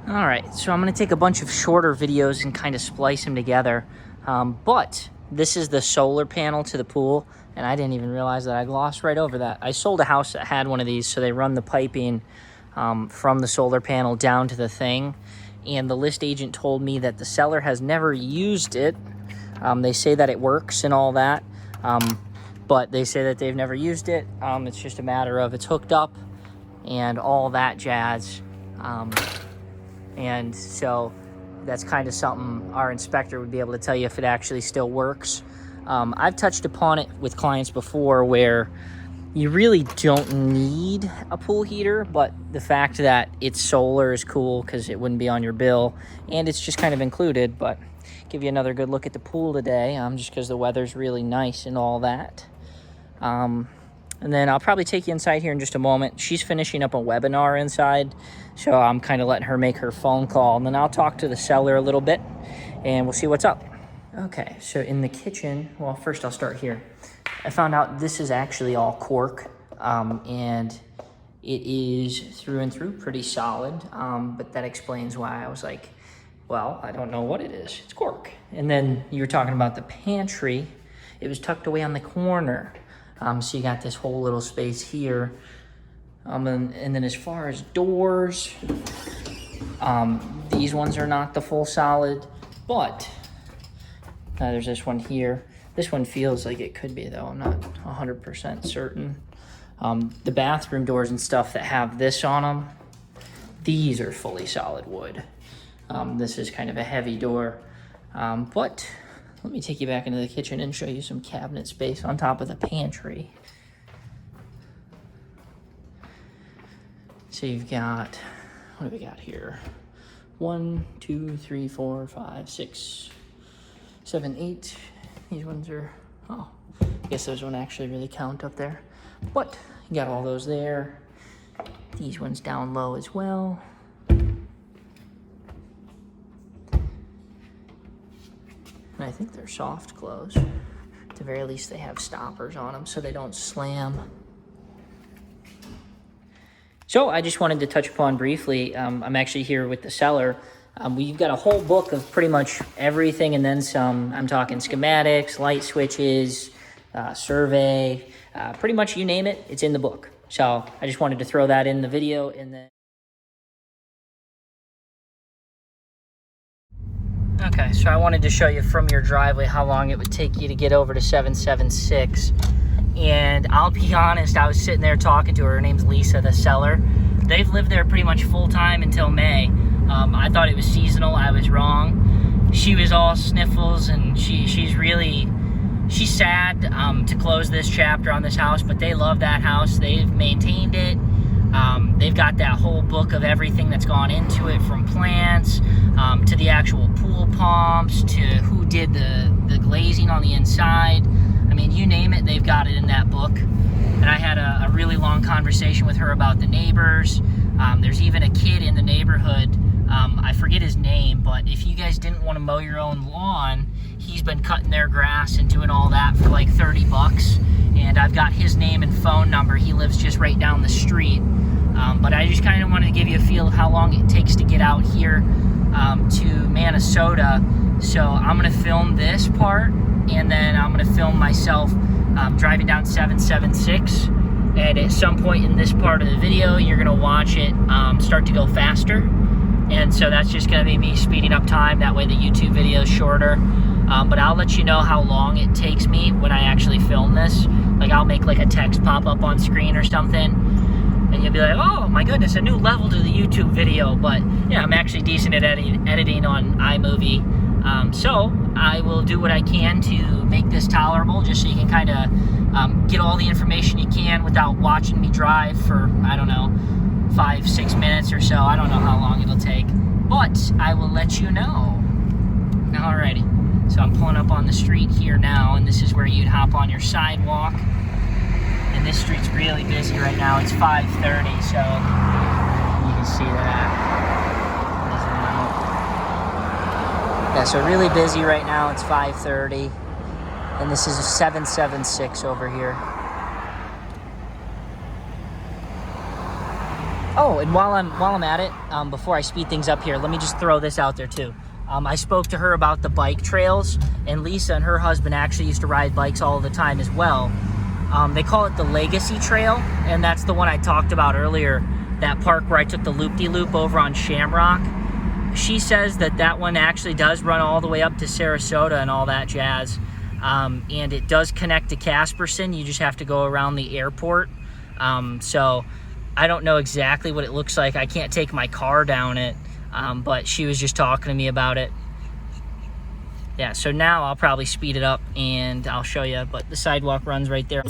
All right, so I'm gonna take a bunch of shorter videos and kind of splice them together. But this is the solar panel to the pool, and I didn't even realize that I glossed right over that. I sold a house that had one of these, so they run the piping from the solar panel down to the thing. And the list agent told me that the seller has never used it. They say that it works and all that, but they say that they've never used it. It's just a matter of it's hooked up and all that jazz. And so that's kind of something our inspector would be able to tell you if it actually still works. I've touched upon it with clients before where you really don't need a pool heater, but the fact that it's solar is cool because it wouldn't be on your bill, and it's just kind of included. But give you another good look at the pool today, just because the weather's really nice and all that. And then I'll probably take you inside here in just a moment. She's finishing up a webinar inside, so I'm kind of letting her make her phone call. And then I'll talk to the seller a little bit, and we'll see what's up. Okay, so in the kitchen, well, first I'll start here. I found out this is actually all cork, and it is through and through pretty solid, but that explains why I was like, well, I don't know what it is. It's cork. And then you were talking about the pantry. It was tucked away on the corner. So you got this whole little space here. And then as far as doors, these ones are not the full solid, but there's this one here. This one feels like it could be though. I'm not 100% certain. The bathroom doors and stuff that have this on them, these are fully solid wood. This is kind of a heavy door, but let me take you back into the kitchen and show you some cabinet space on top of the pantry. So you've got, what do we got here? 1, 2, 3, 4, 5, 6, 7, 8. These ones are, oh, I guess those don't actually really count up there. But you got all those there. These ones down low as well. And I think they're soft close. At the very least, they have stoppers on them so they don't slam. So I just wanted to touch upon briefly, I'm actually here with the seller. We've got a whole book of pretty much everything and then some. I'm talking schematics, light switches, survey, pretty much you name it, it's in the book. So I just wanted to throw that in the video and then. Okay, so I wanted to show you from your driveway how long it would take you to get over to 776. And I'll be honest, I was sitting there talking to her. Her name's Lisa, the seller. They've lived there pretty much full-time until May. I thought it was seasonal. I was wrong. She was all sniffles, and she's sad to close this chapter on this house, but they love that house. They've maintained it. They've got that whole book of everything that's gone into it, from plants to the actual pool pumps to who did the glazing on the inside. I mean, you name it, they've got it in that book. And I had a really long conversation with her about the neighbors. There's even a kid in the neighborhood, I forget his name, but if you guys didn't want to mow your own lawn, he's been cutting their grass and doing all that for like 30 bucks. And I've got his name and phone number. He lives just right down the street. But I just kind of wanted to give you a feel of how long it takes to get out here to Minnesota. So I'm going to film this part, and then I'm going to film myself driving down 776. And at some point in this part of the video, you're going to watch it start to go faster. And so that's just going to be me speeding up time. That way the YouTube video is shorter. But I'll let you know how long it takes me when I actually film this. Like, I'll make like a text pop up on screen or something, and you'll be like, oh my goodness, a new level to the YouTube video. But yeah, I'm actually decent at editing on iMovie. So I will do what I can to make this tolerable, just so you can kind of get all the information you can without watching me drive for, I don't know, 5-6 minutes or so. I don't know how long it'll take, but I will let you know. Alrighty. So I'm pulling up on the street here now, and this is where you'd hop on your sidewalk. And this street's really busy right now. It's 5:30, so you can see that. Yeah, so really busy right now. It's 5:30, and this is a 776 over here. Oh, and while I'm at it, before I speed things up here, let me just throw this out there too. I spoke to her about the bike trails, and Lisa and her husband actually used to ride bikes all the time as well. They call it the Legacy Trail, and that's the one I talked about earlier, that park where I took the loop-de-loop over on Shamrock. She says that that one actually does run all the way up to Sarasota and all that jazz. And it does connect to Casperson. You just have to go around the airport. So I don't know exactly what it looks like. I can't take my car down it, but she was just talking to me about it. Yeah, so now I'll probably speed it up and I'll show you, but the sidewalk runs right there.